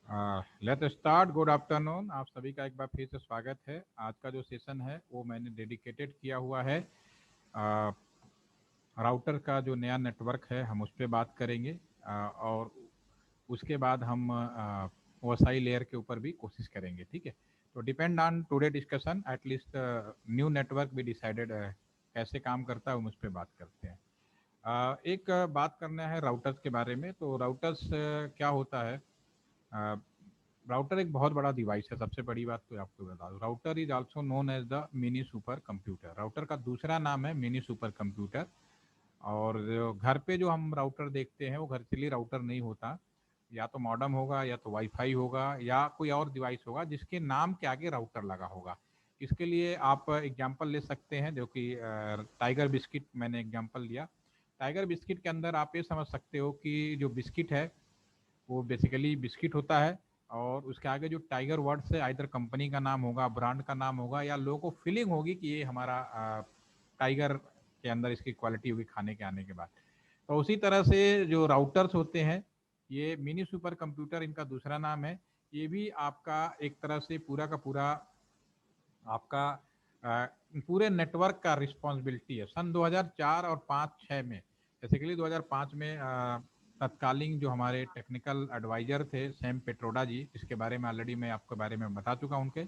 Let start. Good afternoon, आप सभी का एक बार फिर से स्वागत है। आज का जो सेशन है वो मैंने डेडिकेटेड किया हुआ है राउटर का जो नया नेटवर्क है हम उस पर बात करेंगे। और उसके बाद हम ओएसआई लेयर के ऊपर भी कोशिश करेंगे। ठीक है, तो depend on today discussion at least new network भी डिसाइडेड कैसे काम करता है हम उस पर बात करते हैं। एक बात करना है राउटर्स के बारे में। तो राउटर्स क्या होता है? राउटर एक बहुत बड़ा डिवाइस है। सबसे बड़ी बात तो आपको बता दूं, router is also known as the mini super computer. Router का दूसरा नाम है मिनी सुपर कंप्यूटर। और जो घर पे जो हम राउटर देखते हैं वो घर के लिए राउटर नहीं होता, या तो मॉडेम होगा या तो वाईफाई होगा या कोई और डिवाइस होगा जिसके नाम के आगे राउटर लगा होगा। इसके लिए आप एग्जांपल ले सकते हैं, जो कि टाइगर बिस्किट मैंने एग्जांपल लिया। टाइगर बिस्किट के अंदर आप ये समझ सकते हो कि जो बिस्किट है वो बेसिकली बिस्किट होता है, और उसके आगे जो टाइगर वर्ड से आइदर कंपनी का नाम होगा, ब्रांड का नाम होगा, या लोगों को फीलिंग होगी कि ये हमारा टाइगर के अंदर इसकी क्वालिटी होगी खाने के आने के बाद। तो उसी तरह से जो राउटर्स होते हैं, ये मिनी सुपर कंप्यूटर इनका दूसरा नाम है। ये भी आपका एक तरह से पूरा का पूरा आपका अ, पूरे नेटवर्क का रिस्पॉन्सिबिलिटी है। सन 2004 और 5-6 में, बेसिकली 2005 में तत्कालीन जो हमारे टेक्निकल एडवाइजर थे सैम पेट्रोडा जी, जिसके बारे में ऑलरेडी मैं आपके बारे में बता चुका हूं,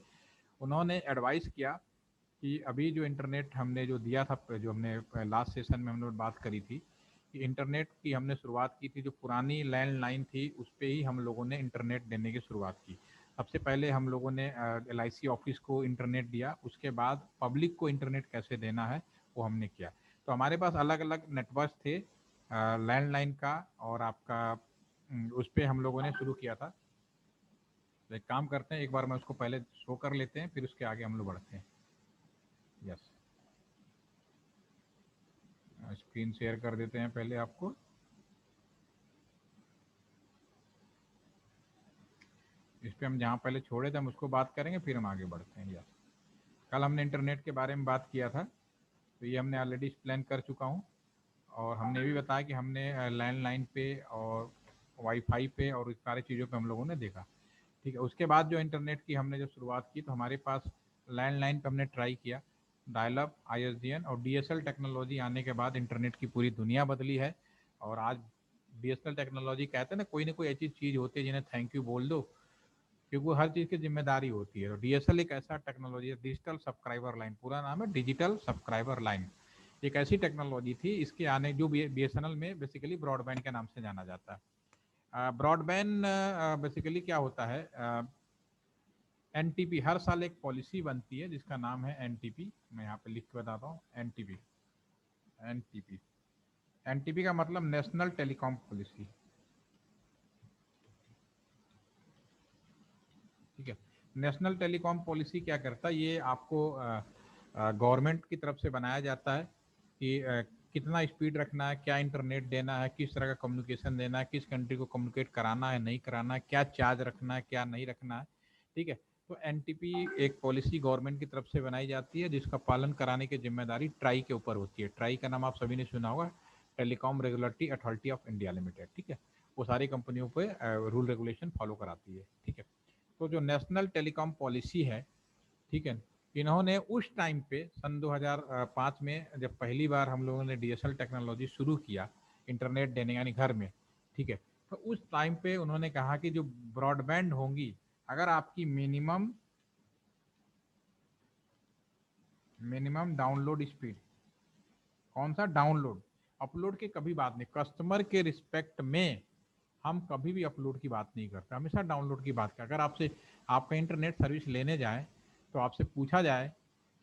उन्होंने एडवाइस किया कि अभी जो इंटरनेट हमने जो दिया था, जो हमने लास्ट सेशन में हमने बात करी थी कि इंटरनेट की हमने शुरुआत की थी, जो पुरानी लैंडलाइन थी उस पर ही हम लोगों ने इंटरनेट देने की शुरुआत की। सबसे पहले हम लोगों ने LIC ऑफिस को इंटरनेट दिया, उसके बाद पब्लिक को इंटरनेट कैसे देना है वो हमने किया। तो हमारे पास अलग अलग नेटवर्क थे लैंडलाइन का, और आपका उस पर हम लोगों ने शुरू किया था। तो एक काम करते हैं, एक बार मैं उसको पहले शो कर लेते हैं, फिर उसके आगे हम लोग बढ़ते हैं। यस, स्क्रीन शेयर कर देते हैं पहले आपको। इस पर हम जहाँ पहले छोड़े थे हम उसको बात करेंगे, फिर हम आगे बढ़ते हैं। यस, कल हमने इंटरनेट के बारे में बात किया था, तो ये हमने ऑलरेडी एक्सप्लेन कर चुका हूँ। और हमने भी बताया कि हमने लैंडलाइन पे और वाईफाई पे और इस सारी चीज़ों पे हम लोगों ने देखा। ठीक है, उसके बाद जो इंटरनेट की हमने जब शुरुआत की तो हमारे पास लैंडलाइन पे हमने ट्राई किया, डायल अप, ISDN और DSL टेक्नोलॉजी आने के बाद इंटरनेट की पूरी दुनिया बदली है। और आज DSL टेक्नोलॉजी कहते हैं ना कोई ऐसी चीज़ होती है जिन्हें थैंक यू बोल दो, क्योंकि वो हर चीज़ की जिम्मेदारी होती है। तो DSL एक ऐसा टेक्नोलॉजी है, डिजिटल सब्सक्राइबर लाइन, पूरा नाम है डिजिटल सब्सक्राइबर लाइन। एक ऐसी टेक्नोलॉजी थी, इसके आने जो BSNL में बेसिकली ब्रॉडबैंड के नाम से जाना जाता है। ब्रॉडबैंड बेसिकली क्या होता है? NTP हर साल एक पॉलिसी बनती है जिसका नाम है NTP। मैं यहाँ पे लिख के बताता हूँ, NTP। NTP NTP का मतलब नेशनल टेलीकॉम पॉलिसी। ठीक है, नेशनल टेलीकॉम पॉलिसी क्या करता है, ये आपको गवर्नमेंट की तरफ से बनाया जाता है कि कितना स्पीड रखना है, क्या इंटरनेट देना है, किस तरह का कम्युनिकेशन देना है, किस कंट्री को कम्युनिकेट कराना है नहीं कराना है, क्या चार्ज रखना है क्या नहीं रखना है। ठीक है, तो NTP एक पॉलिसी गवर्नमेंट की तरफ से बनाई जाती है जिसका पालन कराने की जिम्मेदारी ट्राई के ऊपर होती है। ट्राई का नाम आप सभी ने सुना होगा, telecom regulatory authority of India limited. ठीक है, वो सारी कंपनियों पे रूल रेगुलेशन फॉलो कराती है। ठीक है, तो जो नेशनल टेलीकॉम पॉलिसी है, ठीक है, इन्होंने उस टाइम पे सन 2005 में जब पहली बार हम लोगों ने DSL टेक्नोलॉजी शुरू किया इंटरनेट देने यानी घर में, ठीक है, तो उस टाइम पे उन्होंने कहा कि जो ब्रॉडबैंड होंगी, अगर आपकी मिनिमम मिनिमम डाउनलोड स्पीड, कौन सा डाउनलोड, अपलोड की कभी बात नहीं, कस्टमर के रिस्पेक्ट में हम कभी भी अपलोड की बात नहीं करते, हमेशा डाउनलोड की बात करते। अगर आपसे आपका इंटरनेट सर्विस लेने जाए तो आपसे पूछा जाए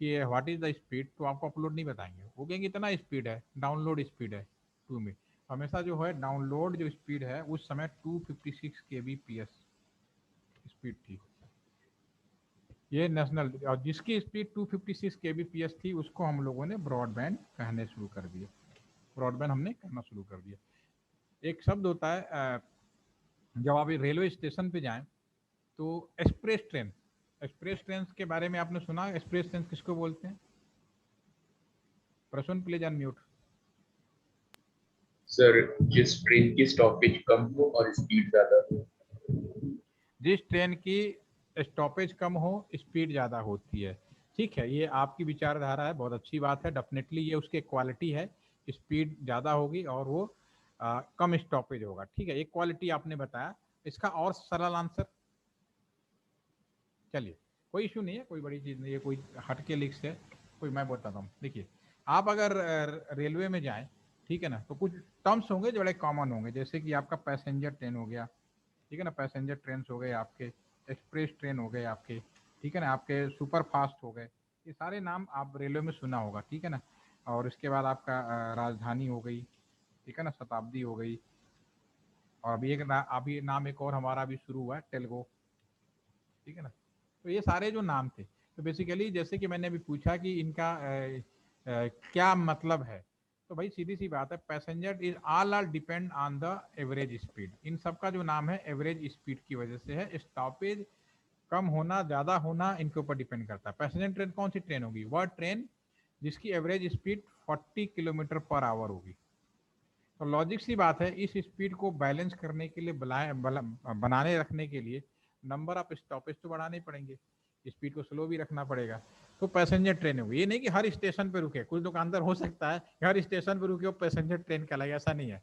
कि व्हाट इज़ द स्पीड, तो आपको अपलोड नहीं बताएंगे, वो कहेंगे इतना स्पीड है, डाउनलोड स्पीड है 2 में। हमेशा जो है डाउनलोड जो स्पीड है उस समय 256 kbps स्पीड थी, ये नेशनल। और जिसकी स्पीड 256 kbps थी उसको हम लोगों ने ब्रॉडबैंड कहने शुरू कर दिए, ब्रॉडबैंड हमने कहना शुरू कर दिया। एक शब्द होता है जब आप रेलवे स्टेशन पे जाएं तो एक्सप्रेस ट्रेन, एक्सप्रेस ट्रेन के बारे में आपने सुना? एक्सप्रेस ट्रेन किसको बोलते हैं? Prasoon please unmute. सर, जिस ट्रेन की स्टॉपेज कम हो और स्पीड ज्यादा हो। जिस ट्रेन की स्टॉपेज कम हो स्पीड ज़्यादा होती है। ठीक है, ये आपकी विचारधारा है, बहुत अच्छी बात है, डेफिनेटली ये उसकी क्वालिटी है, स्पीड ज़्यादा होगी और वो कम स्टॉपेज होगा। ठीक है, एक क्वालिटी आपने बताया। इसका और सरल आंसर, चलिए कोई इशू नहीं है, कोई बड़ी चीज़ नहीं है, कोई हट के लिख से कोई, मैं बताता हूँ। देखिए, आप अगर रेलवे में जाएं, ठीक है ना, तो कुछ टर्म्स होंगे जो बड़े कॉमन होंगे, जैसे कि आपका पैसेंजर ट्रेन हो गया, ठीक है ना, पैसेंजर ट्रेन हो गए आपके, एक्सप्रेस ट्रेन हो गए आपके, ठीक है ना, आपके सुपर फास्ट हो गए, ये सारे नाम आप रेलवे में सुना होगा, ठीक है ना। और इसके बाद आपका राजधानी हो गई, ठीक है ना, शताब्दी हो गई, और अभी नाम एक और हमारा अभी शुरू हुआ है, टेलगो, ठीक है ना। तो ये सारे जो नाम थे, तो बेसिकली जैसे कि मैंने अभी पूछा कि इनका क्या मतलब है, तो भाई सीधी सी बात है, passenger is all are depend on the average speed. इन सब का जो नाम है एवरेज स्पीड की वजह से है। स्टॉपेज कम होना ज़्यादा होना इनके ऊपर डिपेंड करता है। पैसेंजर ट्रेन कौन सी ट्रेन होगी? वह ट्रेन जिसकी average speed 40 kilometre per our होगी। तो लॉजिक सी बात है, इस स्पीड को बैलेंस करने के लिए बनाने रखने के लिए नंबर ऑफ स्टॉपेज तो बढ़ाने पड़ेंगे, स्पीड को स्लो भी रखना पड़ेगा। तो पैसेंजर ट्रेन होगी, ये नहीं कि हर स्टेशन पे रुके, कुछ दुकानदार हो सकता है कि हर स्टेशन पे रुके वो पैसेंजर ट्रेन कहलाएगा, ऐसा नहीं है।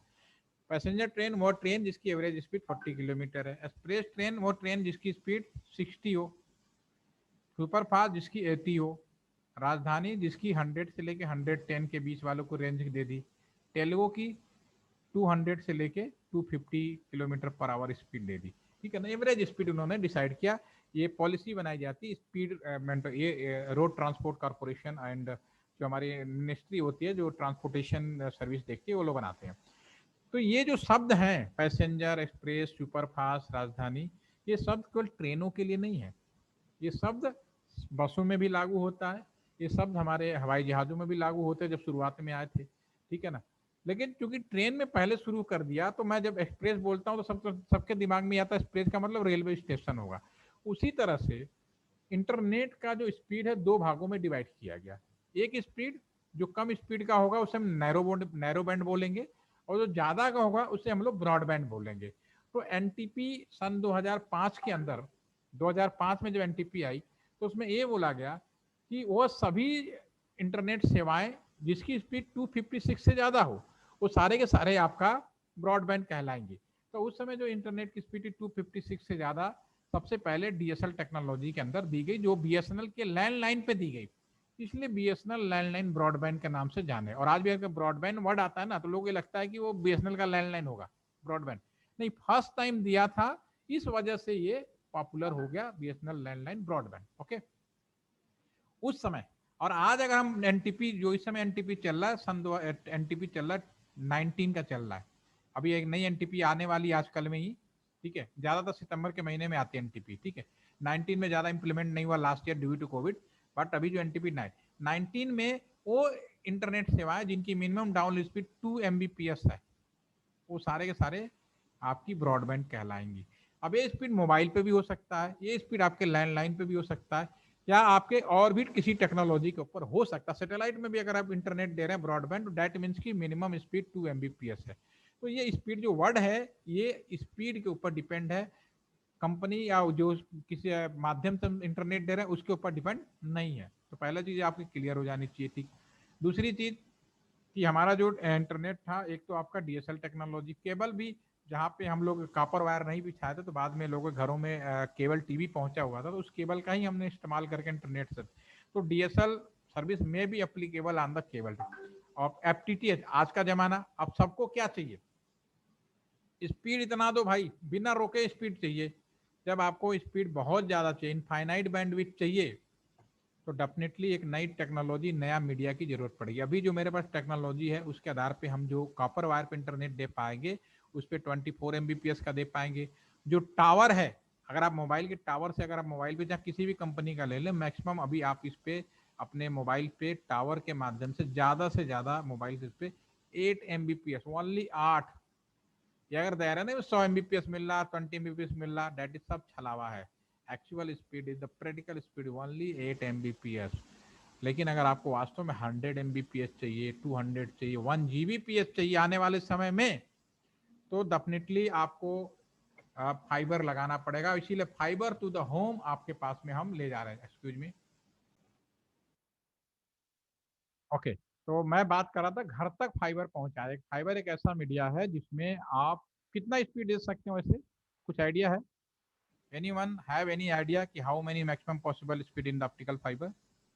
पैसेंजर ट्रेन वो ट्रेन जिसकी एवरेज स्पीड 40 किलोमीटर है। एक्सप्रेस ट्रेन वो ट्रेन जिसकी स्पीड 60 हो। सुपर फास्ट जिसकी 80 हो। राजधानी जिसकी 100 से लेके 110 के बीच वालों को रेंज दे दी। टेलगो की 200 से लेके 250 किलोमीटर पर आवर स्पीड दे दी, ठीक है ना। एवरेज स्पीड उन्होंने डिसाइड किया। ये पॉलिसी बनाई जाती है स्पीड, ये रोड ट्रांसपोर्ट कॉर्पोरेशन एंड जो हमारी मिनिस्ट्री होती है जो ट्रांसपोर्टेशन सर्विस देखती है, वो लोग बनाते हैं। तो ये जो शब्द हैं, पैसेंजर, एक्सप्रेस, सुपर फास्ट, राजधानी, ये शब्द केवल ट्रेनों के लिए नहीं है, ये शब्द बसों में भी लागू होता है, ये शब्द हमारे हवाई जहाज़ों में भी लागू होते हैं जब शुरुआत में आए थे, ठीक है ना। लेकिन चूंकि ट्रेन में पहले शुरू कर दिया, तो मैं जब एक्सप्रेस बोलता हूँ तो सबके दिमाग में आता है एक्सप्रेस का मतलब रेलवे स्टेशन होगा। उसी तरह से इंटरनेट का जो स्पीड है दो भागों में डिवाइड किया गया। एक स्पीड जो कम स्पीड का होगा उसे हम नैरो बैंड बोलेंगे, और जो ज़्यादा का होगा उसे हम लोग ब्रॉडबैंड बोलेंगे। तो एनटीपी सन 2005 के अंदर, 2005 में जब एनटीपी आई, तो उसमें ये बोला गया कि वो सभी इंटरनेट सेवाएं जिसकी स्पीड 256 से ज़्यादा हो, वो सारे के सारे आपका ब्रॉडबैंड कहलाएंगे। तो उस समय जो इंटरनेट की स्पीड 256 से ज़्यादा सबसे पहले डीएसएल टेक्नोलॉजी के अंदर दी गई, जो बीएसएनएल के लैंडलाइन पे दी गई, इसलिए बीएसएनएल लैंडलाइन ब्रॉडबैंड के नाम से जाने। और आज भी अगर ब्रॉडबैंड वर्ड आता है ना, तो लोगों को लगता है कि वो बीएसएनएल का लैंडलाइन होगा, ब्रॉडबैंड नहीं, फर्स्ट टाइम दिया था, इस वजह से ये पॉपुलर हो गया बीएसएनएल लैंडलाइन ब्रॉडबैंड। ओके, उस समय और आज अगर हम एनटीपी, जो इस समय एनटीपी चल रहा है, एनटीपी चल रहा है 19 का चल रहा है, अभी एक नई एनटीपी आने वाली आजकल में ही, ठीक है, ज्यादातर सितंबर के महीने में आती है एनटीपी, ठीक है। 19 में ज्यादा इंप्लीमेंट नहीं हुआ last year due to covid, but अभी जो एनटीपी 19 में वो इंटरनेट सेवाएं जिनकी मिनिमम डाउनलोड स्पीड 2 Mbps है, वो सारे के सारे आपकी ब्रॉडबैंड कहलाएंगी। अब ये स्पीड मोबाइल पे भी हो सकता है, ये स्पीड आपके लैंडलाइन पे भी हो सकता है, या आपके और भी किसी टेक्नोलॉजी के ऊपर हो सकता है। सैटेलाइट में भी अगर आप इंटरनेट दे रहे हैं ब्रॉडबैंड, दैट मीन्स की मिनिमम स्पीड 2 Mbps है। तो ये स्पीड जो वर्ड है, ये स्पीड के ऊपर डिपेंड है, कंपनी या जो किसी माध्यम से इंटरनेट दे रहे हैं उसके ऊपर डिपेंड नहीं है। तो पहला चीज आपकी क्लियर हो जानी चाहिए, ठीक। दूसरी चीज कि हमारा जो इंटरनेट था, एक तो आपका डीएसएल टेक्नोलॉजी, केबल भी, जहाँ पे हम लोग कॉपर वायर नहीं बिछाए थे, तो बाद में लोगों के घरों में केबल टीवी पहुंचा हुआ था, तो उस केबल का ही हमने इस्तेमाल करके इंटरनेट से, तो डीएसएल सर्विस में भी एप्लीकेबल ऑन द केबल। और एफटीटीएच आज का जमाना, अब सबको क्या चाहिए? स्पीड इतना दो भाई, बिना रोके स्पीड चाहिए। जब आपको स्पीड बहुत ज्यादा चाहिए, इनफाइनाइट बैंडविड्थ चाहिए, तो डेफिनेटली एक नई टेक्नोलॉजी, नया मीडिया की जरूरत पड़ेगी। अभी जो मेरे पास टेक्नोलॉजी है उसके आधार पे हम जो कॉपर वायर पे इंटरनेट दे पाएंगे, उस पर 24 Mbps का दे पाएंगे। जो टावर है, अगर आप मोबाइल के टावर से, अगर आप मोबाइल पे चाहे किसी भी कंपनी का ले लें, मैक्सिमम अभी आप इस पे अपने मोबाइल पे टावर के माध्यम से ज्यादा मोबाइल इस पे 8 Mbps, ओनली 8, ये अगर दे रहे ना 100 Mbps मिल रहा, 20 Mbps मिल रहा, डेट इज सब छलावा है। Actual speed is the practical speed only 8 Mbps। लेकिन अगर आपको वास्तव में 100 Mbps चाहिए, 200 चाहिए, 1 Gbps चाहिए आने वाले समय में, तो डेफिनेटली आपको फाइबर लगाना पड़ेगा, इसीलिए फाइबर टू द होम आपके पास में हम ले जा रहे हैं। Excuse me. ओके, तो मैं बात कर रहा था घर तक फाइबर पहुंचाए। फाइबर एक ऐसा मीडिया है जिसमें आप कितना स्पीड दे सकते हो, वैसे कुछ आइडिया है? एनीवन हैव एनी आइडिया कि how many maximum possible speed in the optical fibre?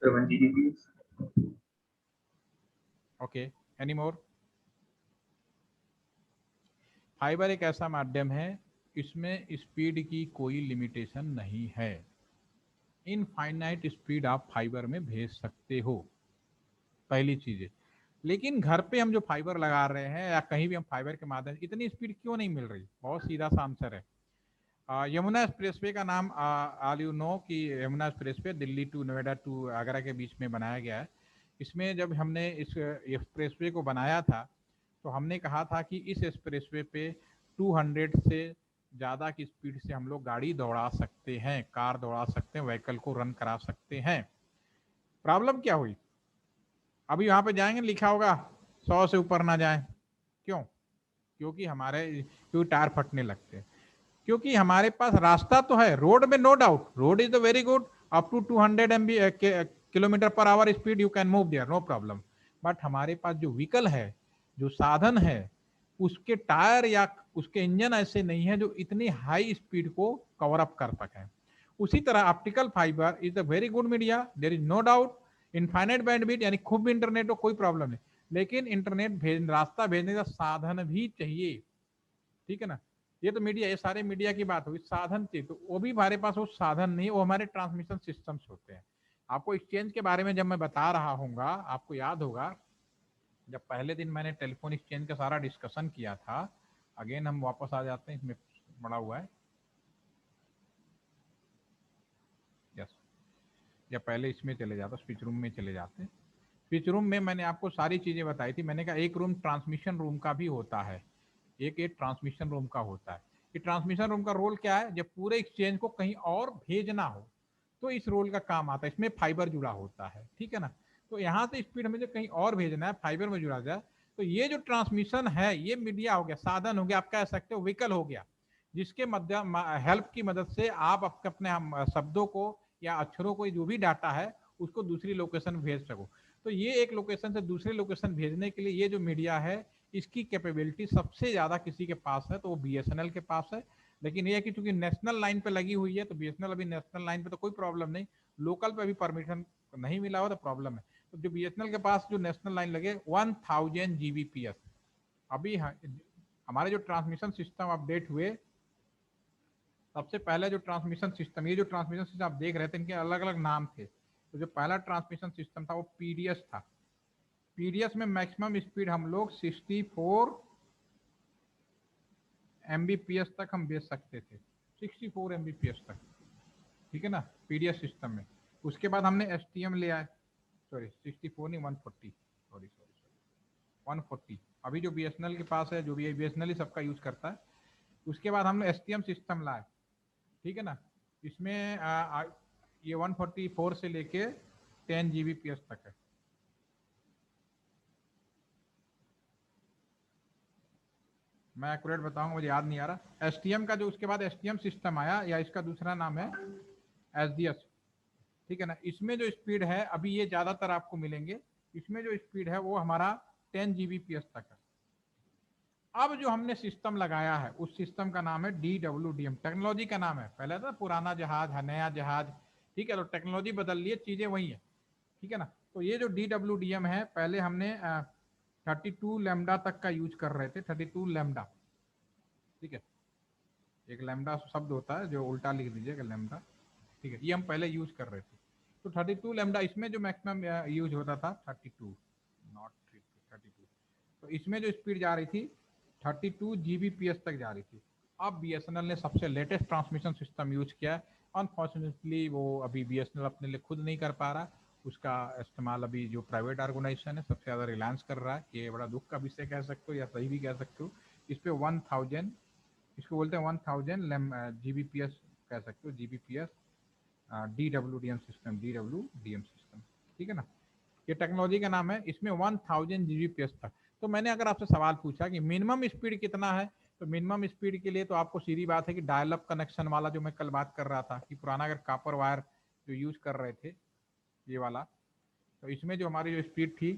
7 Gbps. Okay, any more? Fibre एक ऐसा माध्यम है, इसमें स्पीड की कोई लिमिटेशन नहीं है। इनफाइनाइट स्पीड आप फाइबर में भेज सकते हो, पहली चीज है। लेकिन घर पे हम जो फाइबर लगा रहे हैं या कहीं भी हम फाइबर के माध्यम से इतनी स्पीड क्यों नहीं मिल रही? बहुत सीधा सा आंसर है। यमुना एक्सप्रेसवे का नाम ऑल यू नो कि Yamuna expressway Delhi to Noida to Agra के बीच में बनाया गया है। इसमें जब हमने इस एक्सप्रेसवे को बनाया था तो हमने कहा था कि इस एक्सप्रेसवे पे 200 से ज़्यादा की स्पीड से हम लोग गाड़ी दौड़ा सकते हैं, कार दौड़ा सकते हैं, व्हीकल को रन करा सकते हैं। प्रॉब्लम क्या हुई? अभी वहाँ पे जाएंगे लिखा होगा 100 से ऊपर ना जाए। क्यों? क्योंकि टायर फटने लगते हैं। क्योंकि हमारे पास रास्ता तो है, रोड में no doubt, road is the very good, up to 200 MB kilometre per hour speed you can move there, no problem. But हमारे पास जो व्हीकल है, जो साधन है, उसके टायर या उसके इंजन ऐसे नहीं है जो इतनी हाई स्पीड को कवर अप कर सके। उसी तरह optical fibre is a very good media, there is no doubt. Infinite bandwidth यानी खूब भी इंटरनेट हो कोई प्रॉब्लम नहीं, लेकिन इंटरनेट रास्ता भेजने का साधन भी चाहिए, ठीक है ना? ये तो मीडिया, ये सारे मीडिया की बात हुई, साधन चाहिए, तो वो भी हमारे पास वो साधन नहीं, वो हमारे ट्रांसमिशन सिस्टम्स होते हैं। आपको एक्सचेंज के बारे में जब मैं बता रहा हूँ, आपको याद होगा जब पहले दिन मैंने टेलीफोन एक्सचेंज का सारा डिस्कशन किया था। अगेन हम वापस आ जाते हैं, इसमें बड़ा हुआ है। यस, या पहले इसमें चले जाते, स्पीच रूम में चले जाते। स्पीच रूम में मैंने आपको सारी चीजें बताई थी। मैंने कहा एक रूम ट्रांसमिशन रूम का भी होता है, एक ट्रांसमिशन रूम का होता है। कि ट्रांसमिशन रूम का रोल क्या है? जब पूरे एक्सचेंज को कहीं और भेजना हो तो इस रोल का काम आता है, इसमें फाइबर जुड़ा होता है, ठीक है ना? तो यहाँ से स्पीड हमें जो कहीं और भेजना है, फाइबर में जुड़ा जाए, तो ये जो ट्रांसमिशन है ये मीडिया हो गया, साधन हो गया, आप कह सकते हो व्हीकल हो गया, जिसके मध्यम हेल्प की मदद से आप अपने शब्दों को या अक्षरों को, जो भी डाटा है उसको दूसरी लोकेशन भेज सको। तो ये एक लोकेशन से दूसरे लोकेशन भेजने के लिए ये जो मीडिया है, इसकी कैपेबिलिटी सबसे ज्यादा किसी के पास है तो वो बीएसएनएल के पास है। लेकिन ये है कि चूंकि नेशनल लाइन पे लगी हुई है तो बीएसएनएल अभी नेशनल लाइन पे तो कोई प्रॉब्लम नहीं, लोकल पे अभी परमिशन नहीं मिला हो तो प्रॉब्लम है। तो जो बीएसएनएल के पास जो नेशनल लाइन लगे 1000 Gbps अभी हमारे जो ट्रांसमिशन सिस्टम अपडेट हुए, सबसे पहले जो ट्रांसमिशन सिस्टम, ये जो ट्रांसमिशन सिस्टम आप देख रहे थे इनके अलग अलग नाम थे। तो जो पहला ट्रांसमिशन सिस्टम था वो पीडीएस था। पीडीएस में मैक्सिमम स्पीड हम लोग 64 MBPS तक हम भेज सकते थे, 64 MBPS तक, ठीक है ना, पीडीएस सिस्टम में। उसके बाद हमने एसटीएम ले आए, सॉरी 64 नहीं 140, सॉरी सॉरी सॉरी 140, अभी जो बीएसएनएल के पास है, जो भी बीएसएनएल ही सबका यूज करता है। उसके बाद हमने एसटीएम सिस्टम लाए, ठीक है ना। इसमें ये 144 से लेके 10 Gbps तक है। मैं एक्यूरेट बताऊंगा, मुझे याद नहीं आ रहा। एसटीएम का जो उसके बाद एसटीएम सिस्टम आया, या इसका दूसरा नाम है एसडीएस, ठीक है ना। इसमें जो स्पीड है अभी ये ज्यादातर आपको मिलेंगे, इसमें जो स्पीड है वो हमारा 10 Gbps तक है। अब जो हमने सिस्टम लगाया है उस सिस्टम का नाम है DWDM, टेक्नोलॉजी का नाम है। पहले था पुराना जहाज है, नया जहाज, ठीक है, तो टेक्नोलॉजी बदल ली है, चीजें वही है, ठीक है ना। तो ये जो DWDM है, पहले हमने 32 लैम्डा तक का यूज कर रहे थे, 32 लैम्डा, ठीक है। एक लैम्डा शब्द होता है जो उल्टा लिख दीजिएगा लैम्डा, ठीक है, ये हम पहले यूज कर रहे थे। तो 32 लैम्डा, इसमें जो मैक्सिमम यूज होता था 32, नॉट 32, तो इसमें जो स्पीड जा रही थी 32 Gbps तक जा रही थी। अब बीएसएनएल ने सबसे लेटेस्ट ट्रांसमिशन सिस्टम यूज किया है। अनफॉर्चुनेटली वो अभी बीएसएनएल अपने लिए खुद नहीं कर पा रहा, उसका इस्तेमाल अभी जो प्राइवेट ऑर्गेनाइजेशन है सबसे ज़्यादा रिलायंस कर रहा है। ये बड़ा दुख का विषय कह सकते हो या सही भी कह सकते हो। इस पे 1000, इसको बोलते हैं 1000 Gbps कह सकते हो, Gbps DWDM system, DWDM system, ठीक है ना। ये टेक्नोलॉजी का नाम है, इसमें 1000 Gbps तक। तो मैंने अगर आपसे सवाल पूछा कि मिनिमम स्पीड कितना है, तो मिनिमम स्पीड के लिए तो आपको सीधी बात है कि डायल अप कनेक्शन वाला जो मैं कल बात कर रहा था कि पुराना अगर कॉपर वायर जो यूज कर रहे थे ये वाला, तो इसमें जो हमारी जो स्पीड थी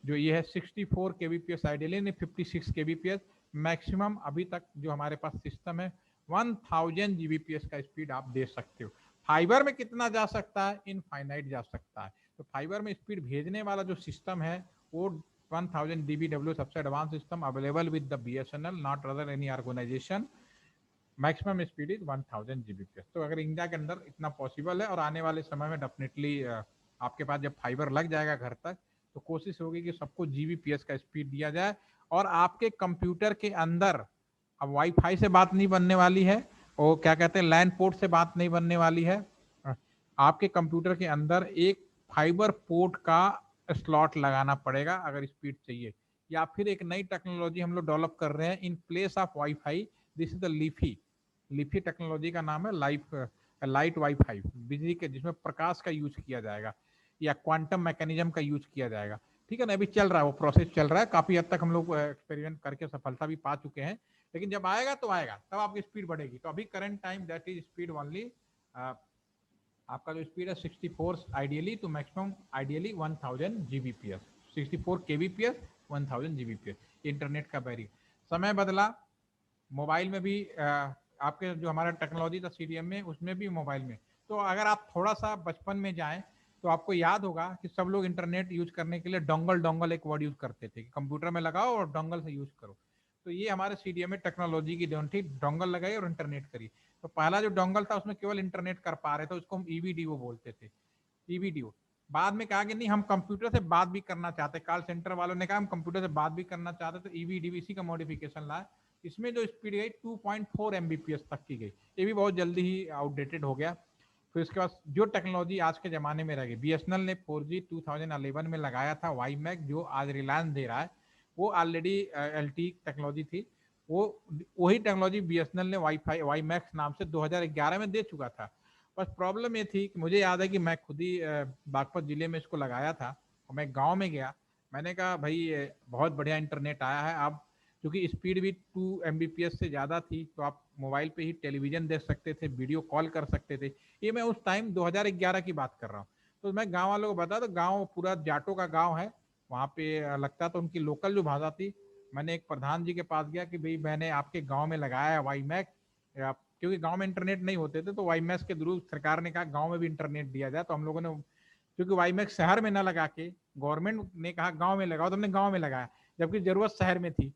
जो ये है 64 kbps आइडियली नहीं 56 kbps मैक्सिमम अभी तक जो हमारे पास सिस्टम है 1000 gbps का स्पीड आप दे सकते हो। फाइबर में कितना जा सकता है, इनफाइनाइट जा सकता है। तो फाइबर में स्पीड भेजने वाला जो सिस्टम है वो 1000 dBW सबसे advance system available with the BSNL not other any organisation. Maximum speed is 1000 Gbps. तो अगर इंडिया के अंदर इतना पॉसिबल है और आने वाले समय में डेफिनेटली आपके पास जब फाइबर लग जाएगा घर तक तो कोशिश होगी कि सबको जीबीपीएस का स्पीड दिया जाए। और आपके कंप्यूटर के अंदर अब वाईफाई से बात नहीं बनने वाली है और क्या कहते हैं लैंड पोर्ट से बात नहीं बनने वाली है। आपके कंप्यूटर के अंदर एक फाइबर पोर्ट का स्लॉट लगाना पड़ेगा अगर स्पीड चाहिए। या फिर एक नई टेक्नोलॉजी हम लोग डेवलप कर रहे हैं in place of wifi, this is the leafy technology का नाम है लाइट वाईफाई, बिजली के जिसमें प्रकाश का यूज किया जाएगा या क्वांटम मैकेनिज्म का यूज किया जाएगा। ठीक है ना, अभी चल रहा है वो प्रोसेस चल रहा है, काफी हद तक हम लोग एक्सपेरिमेंट करके सफलता भी पा चुके हैं। लेकिन जब आएगा तो आएगा तब आपकी स्पीड बढ़ेगी। तो अभी current time that is speed only आपका जो स्पीड है 64 ideally to maximum ideally 1000 Gbps, 64 kbps 1000 Gbps internet का बैरी। समय बदला, मोबाइल में भी आपके जो हमारा टेक्नोलॉजी था सीडीएम में उसमें भी मोबाइल में। तो अगर आप थोड़ा सा बचपन में जाएं तो आपको याद होगा कि सब लोग इंटरनेट यूज करने के लिए डोंगल एक वर्ड यूज करते थे कि कंप्यूटर में लगाओ और डोंगल से यूज करो। तो ये हमारे सीडीएम में टेक्नोलॉजी की देन थी, डोंगल लगाई और इंटरनेट करी। तो पहला जो डोंगल था उसमें केवल इंटरनेट कर पा रहे थे, उसको हम ईवीडीओ बोलते थे, ईवीडीओ। बाद में कहा कि नहीं हम कंप्यूटर से बात भी करना चाहते, कॉल सेंटर वालों ने कहा हम कंप्यूटर से बात भी करना चाहते, तो ईवीडीओ इसी का मॉडिफिकेशन लाया। इसमें जो स्पीड गई 2.4 एमबीपीएस तक की गई, ये भी बहुत जल्दी ही आउटडेटेड हो गया। फिर उसके बाद जो टेक्नोलॉजी आज के ज़माने में रह गई, बीएसएनएल ने 4G 2011 में लगाया था वाईमैक, जो आज रिलायंस दे रहा है, वो ऑलरेडी एलटी टेक्नोलॉजी थी। वो वही टेक्नोलॉजी बीएसएनएल ने वाईफाई वाईमैक्स नाम से 2011 में दे चुका था। बस प्रॉब्लम ये थी कि मुझे याद है कि मैं खुद ही बागपत जिले में इसको लगाया था और मैं गांव में गया, मैंने कहा भाई बहुत बढ़िया इंटरनेट आया है। आप क्योंकि स्पीड भी 2 एमबीपीएस से ज़्यादा थी तो आप मोबाइल पे ही टेलीविज़न देख सकते थे, वीडियो कॉल कर सकते थे। ये मैं उस टाइम 2011 की बात कर रहा हूँ। तो मैं गांव वालों को बता, तो गांव पूरा जाटों का गांव है, वहाँ पे लगता तो उनकी लोकल जो भाषा थी। मैंने एक प्रधान जी के पास गया कि भाई मैंने आपके गाँव में लगाया है वाईमैक, क्योंकि गांव में इंटरनेट नहीं होते थे तो वाईमैक्स के थ्रू सरकार ने कहा गांव में भी इंटरनेट दिया जाए। तो हम लोगों ने, क्योंकि वाईमैक्स शहर में ना लगा के गवर्नमेंट ने कहा गांव में लगाओ, तो हमने गांव में लगाया, जबकि जरूरत शहर में थी।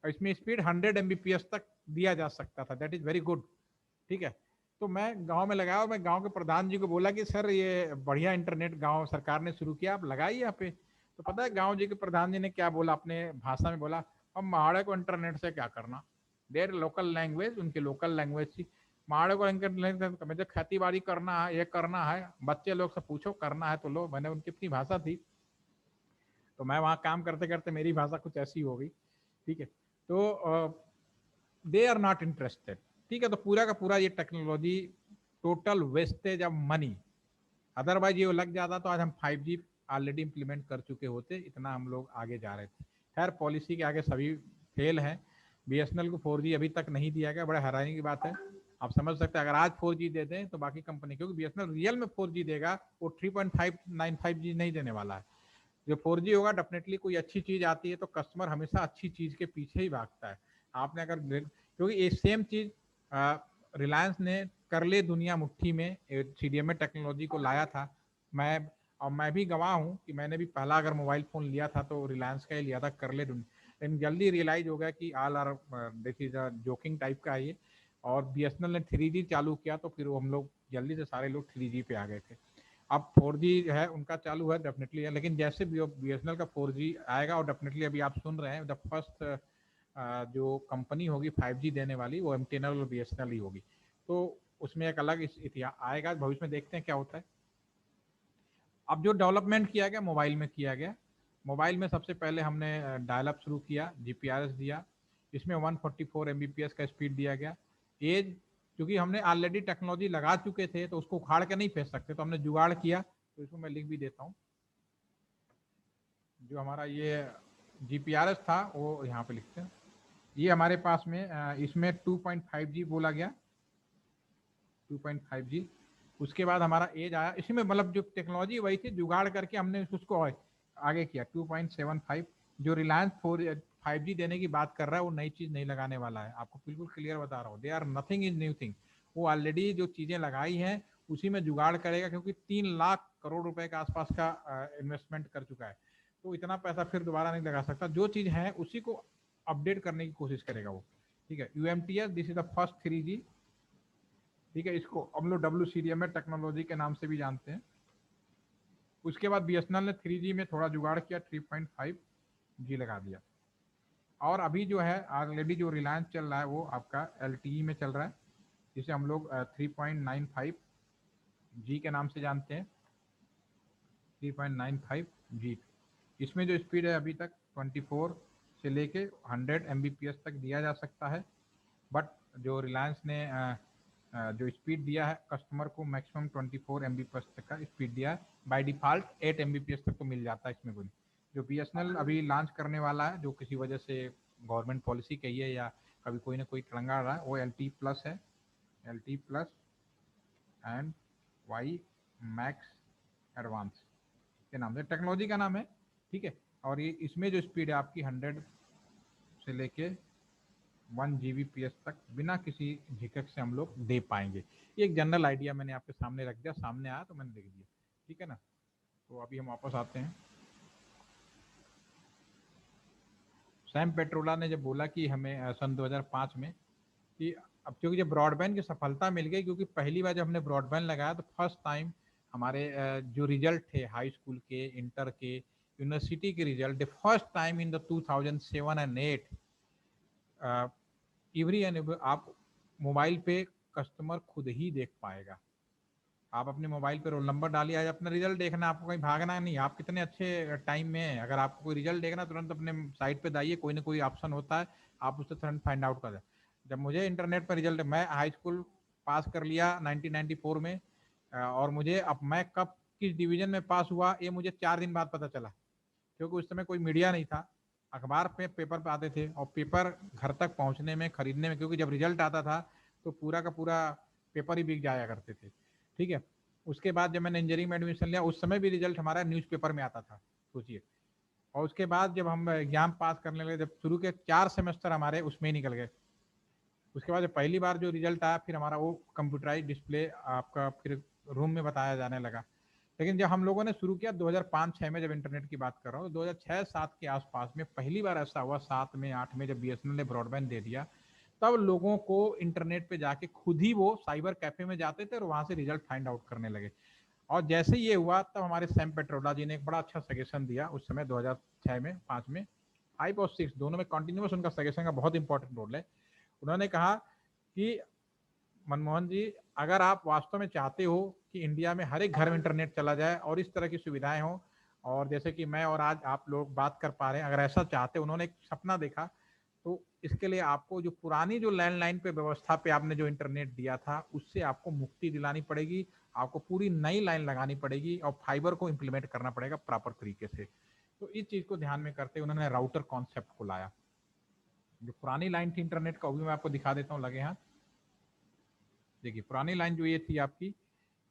और इसमें स्पीड 100 एमबीपीएस तक दिया जा सकता था, दैट इज वेरी गुड। ठीक है, तो मैं गांव में लगाया और मैं गांव के प्रधान जी को बोला कि सर ये बढ़िया इंटरनेट गांव सरकार ने शुरू किया, आप लगाइए यहाँ पे। तो पता है गांव जी के प्रधान जी ने क्या बोला, अपने भाषा में बोला, हम महाड़े को इंटरनेट से क्या करना, देर लोकल लैंग्वेज, उनकी लोकल लैंग्वेज थी। महाड़े को इंटरनेट, मुझे खेती बाड़ी करना है, ये करना है, बच्चे लोग से पूछो करना है तो लो। मैंने उनकी अपनी भाषा थी, तो मैं वहाँ काम करते करते मेरी भाषा कुछ ऐसी हो गई। ठीक है, तो दे आर नॉट इंटरेस्टेड। ठीक है, तो पूरा का पूरा ये technology total wastage of money. Otherwise ये लग जाता तो आज हम 5G ऑलरेडी इंप्लीमेंट कर चुके होते, इतना हम लोग आगे जा रहे थे। खैर पॉलिसी के आगे सभी फेल हैं। बीएसएनएल को 4G अभी तक नहीं दिया गया, बड़ा हैरानी की बात है। आप समझ सकते हैं अगर आज 4G दे दें तो बाकी कंपनी, क्योंकि बीएसएनएल रियल में 4G देगा, वो 3.595G नहीं देने वाला है। जो 4G होगा डेफिनेटली कोई अच्छी चीज आती है तो कस्टमर हमेशा अच्छी चीज के पीछे ही भागता है। आपने अगर, क्योंकि ये सेम चीज रिलायंस ने कर ले दुनिया मुट्ठी में सीडीएमए टेक्नोलॉजी को लाया था। मैं भी गवाह हूँ कि मैंने भी पहला अगर मोबाइल फोन लिया था तो रिलायंस का ही लिया था, कर ले दुनिया। लेकिन जल्दी रियलाइज हो गया कि all are this is joking type का है ये। और बीएसएनएल ने 3G चालू किया तो फिर हम लोग जल्दी से सारे लोग 3G पे आ गए थे। अब 4G है उनका चालू है, डेफिनेटली है, लेकिन जैसे भी बीएसएनएल का 4G आएगा और डेफिनेटली अभी आप सुन रहे हैं द फर्स्ट जो कंपनी होगी 5G देने वाली वो एमटीएनएल और बीएसएनएल ही होगी। तो उसमें एक अलग इतिहास आएगा, भविष्य में देखते हैं क्या होता है। अब जो डेवलपमेंट किया गया मोबाइल में किया गया, मोबाइल में सबसे पहले हमने डायल अप शुरू किया, जीपीआरएस दिया, इसमें 144 एमबीपीएस का स्पीड दिया गया। एज, क्योंकि हमने ऑलरेडी टेक्नोलॉजी लगा चुके थे तो उसको उखाड़ के नहीं फेंक सकते, तो हमने जुगाड़ किया। तो इसको मैं लिख भी देता हूँ, जो हमारा ये जीपीआरएस था वो यहाँ पे लिखते हैं। ये हमारे पास में इसमें 2.5G बोला गया, 2.5G। उसके बाद हमारा एज आया, इसी में मतलब जो टेक्नोलॉजी वही थी, जुगाड़ करके हमने उसको आगे किया 2.75। जो रिलायंस 5G देने की बात कर रहा है वो नई चीज नहीं लगाने वाला है, आपको बिल्कुल क्लियर बता रहा हूँ। They are nothing is new thing. वो ऑलरेडी जो चीजें लगाई हैं उसी में जुगाड़ करेगा, क्योंकि 3 लाख करोड़ रुपए के आसपास का इन्वेस्टमेंट कर चुका है, तो इतना पैसा फिर दोबारा नहीं लगा सकता। जो चीज है उसी को अपडेट करने की कोशिश करेगा वो। ठीक है, UMTS this is the first 3G। ठीक है, इसको हम लोग WCDMA टेक्नोलॉजी के नाम से भी जानते हैं। उसके बाद BSNL ने 3G में थोड़ा जुगाड़ किया, 3.5G लगा दिया। और अभी जो है ऑलरेडी जो रिलायंस चल रहा है वो आपका LTE में चल रहा है, जिसे हम लोग 3.95G के नाम से जानते हैं, 3.95G। इसमें जो स्पीड है अभी तक 24 से लेके 100 Mbps तक दिया जा सकता है। बट जो रिलायंस ने जो स्पीड दिया है कस्टमर को, मैक्सिमम 24 Mbps तक का स्पीड दिया है। बाय डिफॉल्ट 8 Mbps तक तो मिल जाता है इसमें। कोई जो BSNL अभी लॉन्च करने वाला है, जो किसी वजह से गवर्नमेंट पॉलिसी कही है या कभी कोई ना कोई तड़ंगा रहा है, वो LTE प्लस है, LTE plus and WiMAX advance के नाम से टेक्नोलॉजी का नाम है। ठीक है, और ये इसमें जो स्पीड है आपकी 100 से लेके 1 Gbps तक बिना किसी झिझक से हम लोग दे पाएंगे। ये एक जनरल आइडिया मैंने आपके सामने रख दिया, सामने आया तो मैंने लिख दिया। ठीक है ना, तो अभी हम वापस आते हैं। सैम पेट्रोला ने जब बोला कि हमें सन 2005 में कि अब क्योंकि जब ब्रॉडबैंड की सफलता मिल गई, क्योंकि पहली बार जब हमने ब्रॉडबैंड लगाया तो फर्स्ट टाइम हमारे जो रिजल्ट थे हाई स्कूल के, इंटर के, यूनिवर्सिटी के result, first time in the 2007 and 8 every and आप मोबाइल पे कस्टमर खुद ही देख पाएगा। आप अपने मोबाइल पे रोल नंबर डालिए, आज अपना रिजल्ट देखना, आपको कहीं भागना नहीं। आप कितने अच्छे टाइम में हैं, अगर आपको कोई रिजल्ट देखना तुरंत अपने साइट पे दाइए, कोई ना कोई ऑप्शन होता है, आप उससे तुरंत फाइंड आउट कर दें। जब मुझे इंटरनेट पर रिजल्ट, मैं हाई स्कूल पास कर लिया 1994 में, और मुझे अब मैं कब किस डिवीजन में पास हुआ ये मुझे 4 दिन बाद पता चला, क्योंकि उस समय कोई मीडिया नहीं था। अखबार पे पेपर पे आते थे, और पेपर घर तक पहुंचने में, खरीदने में, क्योंकि जब रिजल्ट आता था तो पूरा का पूरा पेपर ही बिक जाया करते थे। ठीक है, उसके बाद जब मैंने इंजीनियरिंग में एडमिशन लिया उस समय भी रिजल्ट हमारा न्यूज़पेपर में आता था, सोचिए। और उसके बाद जब हम एग्जाम पास करने लगे, जब शुरू के 4 सेमेस्टर हमारे उसमें ही निकल गए। उसके बाद जब पहली बार जो रिजल्ट आया, फिर हमारा वो कंप्यूटराइज डिस्प्ले आपका फिर रूम में बताया जाने लगा। लेकिन जब हम लोगों ने शुरू किया 2005-6 में, जब इंटरनेट की बात कर रहा हूँ, 2006-7 के आसपास में पहली बार ऐसा हुआ, 7 में 8 में जब BSNL ने ब्रॉडबैंड दे दिया, तब लोगों को इंटरनेट पे जाके खुद ही वो साइबर कैफे में जाते थे और वहां से रिजल्ट फाइंड आउट करने लगे। और जैसे ये हुआ तब हमारे सैम पेट्रोला जी ने एक बड़ा अच्छा सजेशन दिया उस समय 2006 में, 5 में, 5 और 6 दोनों में कंटिन्यूस उनका सजेशन का बहुत इंपॉर्टेंट रोल है। उन्होंने कहा कि मनमोहन जी, अगर आप वास्तव में चाहते हो कि इंडिया में हर एक घर में इंटरनेट चला जाए और इस तरह की सुविधाएं हो, और जैसे कि मैं और आज आप लोग बात कर पा रहे हैं, अगर ऐसा चाहते, उन्होंने एक सपना देखा, तो इसके लिए आपको जो पुरानी जो लैंडलाइन पे व्यवस्था पे आपने जो इंटरनेट दिया था उससे आपको मुक्ति दिलानी पड़ेगी, आपको पूरी नई लाइन लगानी पड़ेगी और फाइबर को इम्प्लीमेंट करना पड़ेगा प्रॉपर तरीके से। तो इस चीज को ध्यान में करते उन्होंने राउटर कॉन्सेप्ट को लाया। जो पुरानी लाइन थी इंटरनेट का, वो भी मैं आपको दिखा देता हूँ, लगे हाथ। देखिए पुरानी लाइन जो ये थी आपकी,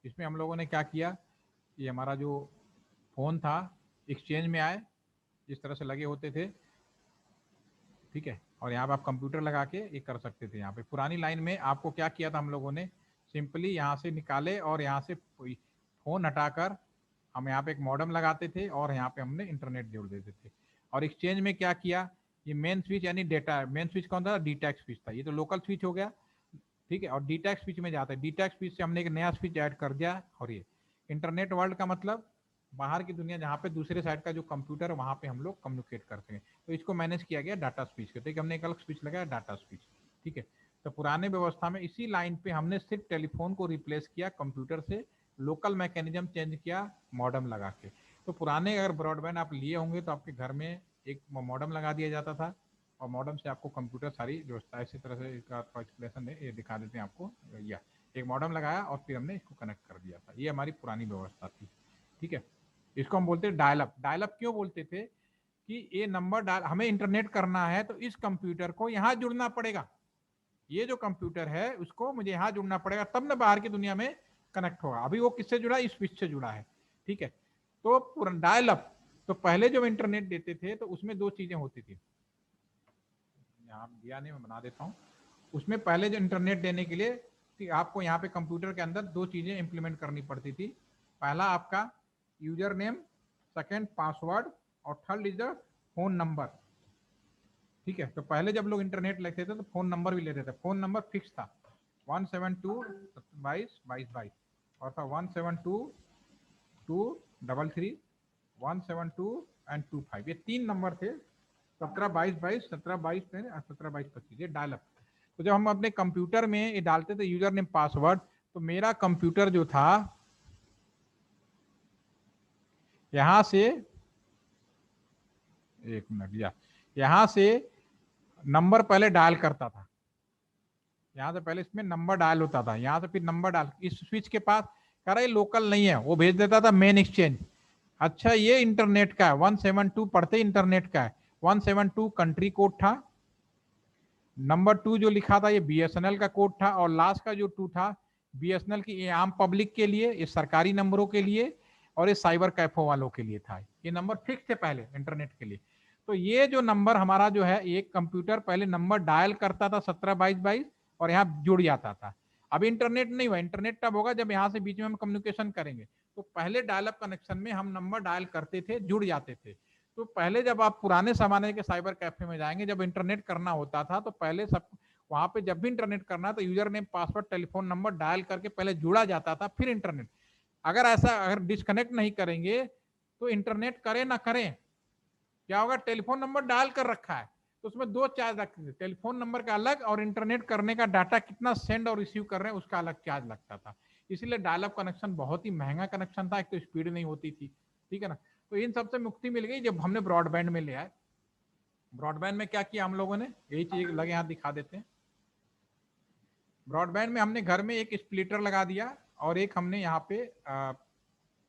इसमें हम लोगों ने क्या किया, ये हमारा जो फोन था एक्सचेंज में आए, जिस तरह से लगे होते थे, ठीक है, और यहाँ पे आप कंप्यूटर लगा के ये कर सकते थे। यहाँ पे पुरानी लाइन में आपको क्या किया था हम लोगों ने, सिंपली यहाँ से निकाले और यहाँ से फोन हटाकर हम यहाँ पे एक मॉडेम लगाते थे और यहाँ पे हमने इंटरनेट जोड़ देते थे। और एक्सचेंज में क्या किया, ये मेन स्विच यानी डेटा, मेन स्विच कौन था, डीटैक स्विच था, ये तो लोकल स्विच हो गया। ठीक है, और डीटैक स्विच में जाता है, डीटैक स्विच से हमने एक नया स्विच ऐड कर दिया। और ये इंटरनेट वर्ल्ड का मतलब बाहर की दुनिया, जहाँ पे दूसरे साइड का जो कंप्यूटर है वहाँ पे हम लोग कम्युनिकेट करते हैं, तो इसको मैनेज किया गया डाटा स्विच के। तो हमने एक अलग स्विच लगाया, डाटा स्विच। ठीक है, तो पुराने व्यवस्था में इसी लाइन पे हमने सिर्फ टेलीफोन को रिप्लेस किया कंप्यूटर से, लोकल मैकेनिज्म चेंज किया मॉडेम लगा के। तो पुराने अगर ब्रॉडबैंड आप लिए होंगे तो आपके घर में एक मॉडेम लगा दिया जाता था, और मॉडेम से आपको कंप्यूटर सारी व्यवस्था, इसी तरह से इसका एक्सप्लेनेशन है, ये दिखा देते हैं आपको। या एक मॉडेम लगाया और फिर हमने इसको कनेक्ट कर दिया था, ये हमारी पुरानी व्यवस्था थी। ठीक है, इसको हम बोलते हैं डायल अप। डायल अप क्यों बोलते थे कि ये नंबर डाल, हमें इंटरनेट करना है तो इस कंप्यूटर को यहाँ जुड़ना पड़ेगा, ये जो कंप्यूटर है उसको मुझे यहाँ जुड़ना पड़ेगा, तब ना बाहर की दुनिया में कनेक्ट होगा। अभी वो किससे जुड़ा, इस स्विच से जुड़ा है, ठीक है। तो डायल अप, तो पहले जब इंटरनेट देते थे तो उसमें दो चीजें होती थी, यहाँ दिया नहीं मैं बना देता हूँ। उसमें पहले जो इंटरनेट देने के लिए कि आपको यहाँ पे कंप्यूटर के अंदर दो चीजें इंप्लीमेंट करनी पड़ती थी। पहला आपका यूजर नेम, सेकेंड पासवर्ड, और third is the phone number, ठीक है। तो पहले जब लोग इंटरनेट लेते थे तो फोन नंबर भी लेते थे, फोन नंबर फिक्स था 1722222 और था 1722332 172 एंड 25, ये तीन नंबर थे, 172222 1722 और 172225, ये डायल अप। तो जब हम अपने कंप्यूटर में ये डालते थे यूजर नेम पासवर्ड, तो मेरा कंप्यूटर जो था यहां से, एक मिनट, यहां से नंबर पहले डायल करता था, यहाँ से पहले इसमें नंबर डायल होता था, यहाँ से फिर नंबर डाल, इस स्विच के पास कह रहा है लोकल नहीं है, वो भेज देता था मेन एक्सचेंज। अच्छा ये इंटरनेट का है, 172 पढ़ते इंटरनेट का है, 172 कंट्री कोड था, नंबर 2 जो लिखा था ये बीएसएनएल का कोड था, और लास्ट का जो 2 था बीएसएनएल की आम पब्लिक के लिए, ये सरकारी नंबरों के लिए, और ये साइबर कैफो वालों के लिए था। ये नंबर फिक्स थे पहले इंटरनेट के लिए। तो ये जो नंबर हमारा जो है, एक कंप्यूटर पहले नंबर डायल करता था 172222 और यहाँ जुड़ जाता था। अब इंटरनेट नहीं हुआ, इंटरनेट तब होगा जब यहाँ से बीच में हम कम्युनिकेशन करेंगे। तो पहले डायल अप कनेक्शन में हम नंबर डायल करते थे, जुड़ जाते थे। तो पहले जब आप पुराने जमाने के साइबर कैफे में जाएंगे, जब इंटरनेट करना होता था तो पहले सब वहां पे जब भी इंटरनेट करना तो user name password telephone number dial करके पहले जुड़ा जाता था, फिर इंटरनेट। अगर डिस्कनेक्ट नहीं करेंगे तो इंटरनेट करें ना करें क्या होगा, टेलीफोन नंबर डायल कर रखा है तो उसमें दो चार्ज लगते थे, टेलीफोन नंबर का अलग और इंटरनेट करने का डाटा कितना सेंड और रिसीव कर रहे हैं उसका अलग चार्ज लगता था। इसलिए डायल अप कनेक्शन बहुत ही महंगा कनेक्शन था, एक तो स्पीड नहीं होती थी, ठीक है ना। तो इन सबसे मुक्ति मिल गई जब हमने ब्रॉडबैंड में ले आए। ब्रॉडबैंड में क्या किया हम लोगों ने, यही चीज लगे यहाँ दिखा देते हैं। ब्रॉडबैंड में हमने घर में एक स्प्लिटर लगा दिया और एक हमने यहाँ पे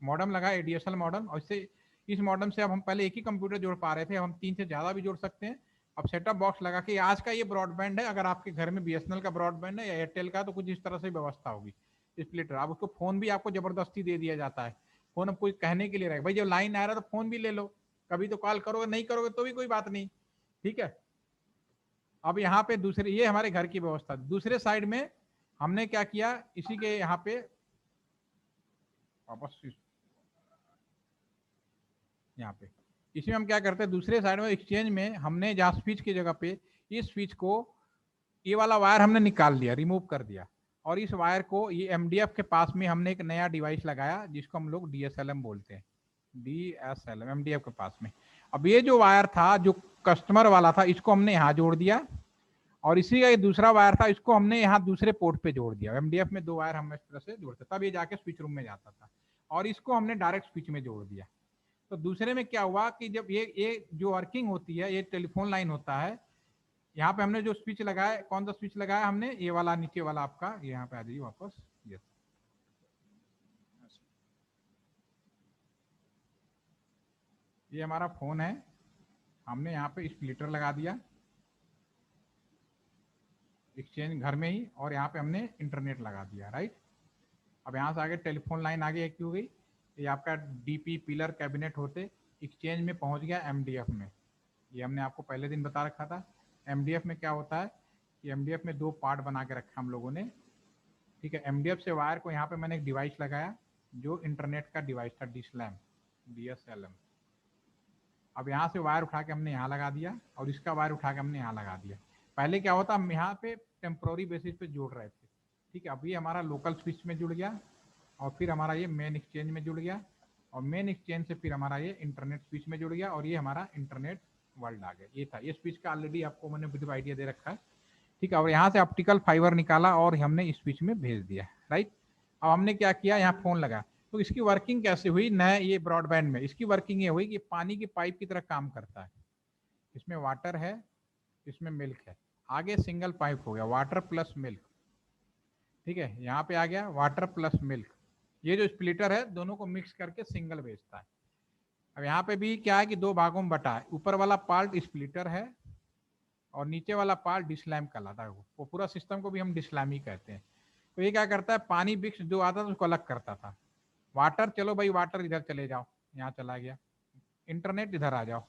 मॉडम लगा, एडीएसएल मॉडम, और इससे इस मॉडम से अब हम पहले एक ही कंप्यूटर जोड़ पा रहे थे, अब हम 3 से ज्यादा भी जोड़ सकते हैं। अब सेटअप बॉक्स लगा के, आज का ये ब्रॉडबैंड है, अगर आपके घर में बीएसएनएल का ब्रॉडबैंड है या एयरटेल का तो कुछ इस तरह से व्यवस्था होगी स्प्लिटर। अब उसको फोन भी आपको जबरदस्ती दे दिया जाता है, फोन अब कोई कहने के लिए रहेगा भाई जब लाइन आ रहा है तो फोन भी ले लो, कभी तो कॉल करोगे, नहीं करोगे तो भी कोई बात नहीं, ठीक है। अब यहाँ पे दूसरे, ये हमारे घर की व्यवस्था। दूसरे साइड में हमने क्या किया, इसी के यहाँ पे वापस यहाँ पे इसमें हम क्या करते हैं, दूसरे साइड में एक्सचेंज में हमने जहाँ स्विच की जगह पे इस स्विच को, ये वाला वायर हमने निकाल दिया, रिमूव कर दिया, और इस वायर को ये एमडीएफ के पास में हमने एक नया डिवाइस लगाया जिसको हम लोग डीएसएलएम बोलते हैं, डीएसएलएम एमडीएफ के पास में। अब ये जो वायर था जो कस्टमर वाला था इसको हमने यहाँ जोड़ दिया, और इसी का ये दूसरा वायर था इसको हमने यहाँ दूसरे पोर्ट पे जोड़ दिया। एमडीएफ में दो वायर हम इस तरह से जोड़ते, तब ये जाके स्विच रूम में जाता था, और इसको हमने डायरेक्ट स्विच में जोड़ दिया। तो दूसरे में क्या हुआ कि जब ये जो वर्किंग होती है, ये टेलीफोन लाइन होता है, यहाँ पे हमने जो स्विच लगाया, कौन सा स्विच लगाया हमने, ये वाला नीचे वाला आपका, ये यहाँ पे आ जाइए वापस, यस, ये हमारा फोन है, हमने यहाँ पे स्प्लिटर लगा दिया एक्सचेंज घर में ही, और यहाँ पे हमने इंटरनेट लगा दिया, राइट। अब यहाँ से आगे टेलीफोन लाइन आगे एक हो गई, ये आपका डीपी पिलर कैबिनेट होते एक्सचेंज में पहुंच गया एमडीएफ में। ये हमने आपको पहले दिन बता रखा था। एमडीएफ में क्या होता है कि एमडीएफ में दो पार्ट बना के रखा हम लोगों ने, ठीक है। एमडीएफ से वायर को यहाँ पे मैंने एक डिवाइस लगाया जो इंटरनेट का डिवाइस था, डीएसएलएम, डीएसएलएम। अब यहाँ से वायर उठा के हमने यहाँ लगा दिया और इसका वायर उठा के हमने यहाँ लगा दिया। पहले क्या होता, हम यहाँ पे टेम्प्रोरी बेसिस पे जोड़ रहे थे, ठीक है। अब ये हमारा लोकल स्विच में जुड़ गया, और फिर हमारा ये मेन एक्सचेंज में जुड़ गया, और मेन एक्सचेंज से फिर हमारा ये इंटरनेट स्विच में जुड़ गया, और ये हमारा इंटरनेट वर्ल्ड आ गया। ये था, ये स्विच का ऑलरेडी आपको मैंने विद आइडिया दे रखा है, ठीक है। और यहाँ से ऑप्टिकल फाइबर निकाला और हमने इस स्विच में भेज दिया, राइट। अब हमने क्या किया, यहाँ फोन लगा, तो इसकी वर्किंग कैसे हुई, नए ये ब्रॉडबैंड में इसकी वर्किंग ये हुई कि पानी की पाइप की तरह काम करता है। इसमें वाटर है, इसमें मिल्क है, आगे सिंगल पाइप हो गया, वाटर प्लस मिल्क, ठीक है। यहाँ पे आ गया वाटर प्लस मिल्क, ये जो स्प्लिटर है दोनों को मिक्स करके सिंगल भेजता है। अब यहाँ पे भी क्या है कि दो भागों में बटा है, ऊपर वाला पार्ट स्प्लिटर है और नीचे वाला पार्ट डिस्लैम कहलाता है। वो पूरा सिस्टम को भी हम डिस्लैम ही कहते हैं। तो ये क्या करता है, पानी बिक्स जो आता था उसको अलग करता था। वाटर, चलो भाई वाटर इधर चले जाओ, यहाँ चला गया। इंटरनेट इधर आ जाओ,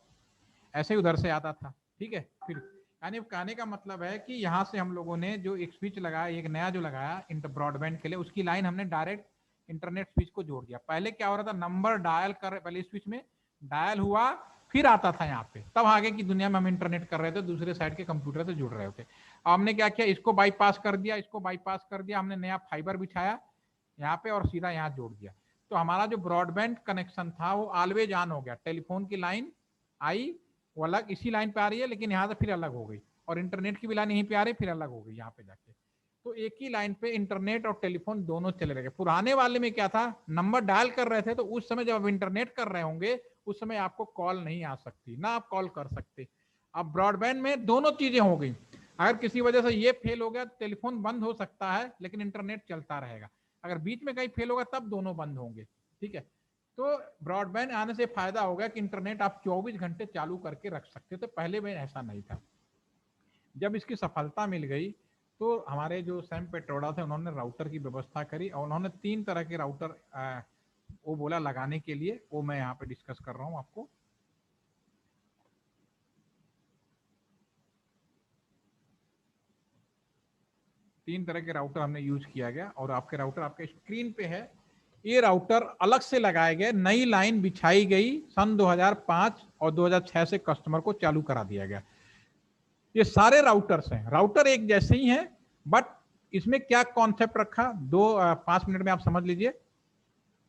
ऐसे ही उधर से आता था। ठीक है, फिर यानी कहने का मतलब है कि यहाँ से हम लोगों ने जो एक स्विच लगाया, एक नया जो लगाया इंटर ब्रॉडबैंड के लिए, उसकी लाइन हमने डायरेक्ट इंटरनेट स्विच को जोड़ दिया। पहले क्या हो रहा था, नंबर डायल कर, पहले स्विच में डायल हुआ फिर आता था यहाँ पे, तब आगे की दुनिया में हम इंटरनेट कर रहे थे, दूसरे साइड के कंप्यूटर से जुड़ रहे थे। हमने क्या किया, इसको बाईपास कर दिया, इसको बाईपास कर दिया, हमने नया फाइबर बिछाया यहाँ पे और सीधा यहाँ जोड़ दिया। तो हमारा जो ब्रॉडबैंड कनेक्शन था वो ऑलवेज ऑन हो गया। टेलीफोन की लाइन आई, वो अलग इसी लाइन पे आ रही है, लेकिन यहाँ से फिर अलग हो गई, और इंटरनेट की भी लाइन यहीं पे आ रही, फिर अलग हो गई यहाँ पे जाके। तो एक ही लाइन पे इंटरनेट और टेलीफोन दोनों चले रहे। पुराने वाले में क्या था, नंबर डायल कर रहे थे, तो उस समय जब आप इंटरनेट कर रहे होंगे उस समय आपको कॉल नहीं आ सकती, ना आप कॉल कर सकते। अब ब्रॉडबैंड में दोनों चीजें हो गई। अगर किसी वजह से ये फेल हो गया, टेलीफोन बंद हो सकता है लेकिन इंटरनेट चलता रहेगा। अगर बीच में कहीं फेल होगा तब दोनों बंद होंगे। ठीक है, तो ब्रॉडबैंड आने से फायदा होगा कि इंटरनेट आप 24 घंटे चालू करके रख सकते थे, पहले में ऐसा नहीं था। जब इसकी सफलता मिल गई तो हमारे जो सैम पेट्रोडा थे उन्होंने राउटर की व्यवस्था करी, और उन्होंने 3 तरह के राउटर वो बोला लगाने के लिए, वो मैं यहाँ पे डिस्कस कर रहा हूँ आपको। तीन तरह के राउटर हमने यूज किया गया, और आपके राउटर आपके स्क्रीन पे है। ये राउटर अलग से लगाए गए, नई लाइन बिछाई गई सन 2005 और 2006 से कस्टमर को चालू करा दिया गया। ये सारे राउटर्स हैं, राउटर एक जैसे ही हैं, बट इसमें क्या कॉन्सेप्ट रखा, 5 मिनट में आप समझ लीजिए।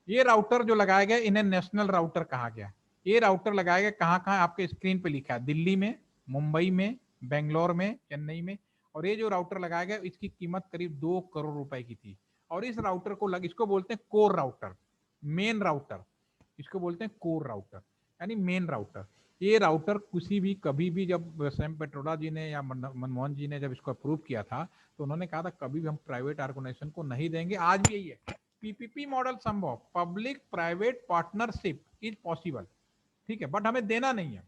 ये राउटर जो लगाए गए इन्हें नेशनल राउटर कहा गया। ये राउटर लगाए गए कहाँ कहाँ, आपके स्क्रीन पे लिखा है, दिल्ली में, मुंबई में, बेंगलोर में, चेन्नई में। और ये जो राउटर लगाया गया इसकी कीमत करीब 2 करोड़ रुपए की थी। और इस राउटर को इसको बोलते हैं कोर राउटर, मेन राउटर, इसको बोलते हैं कोर राउटर यानी मेन राउटर। ये राउटर किसी भी कभी भी, जब सैम पेट्रोडा जी ने या मनमोहन जी ने जब इसको अप्रूव किया था तो उन्होंने कहा था कभी भी हम प्राइवेट ऑर्गेनाइजेशन को नहीं देंगे। आज भी यही है, पीपीपी मॉडल संभव, public private partnership is possible. ठीक है, बट हमें देना नहीं है।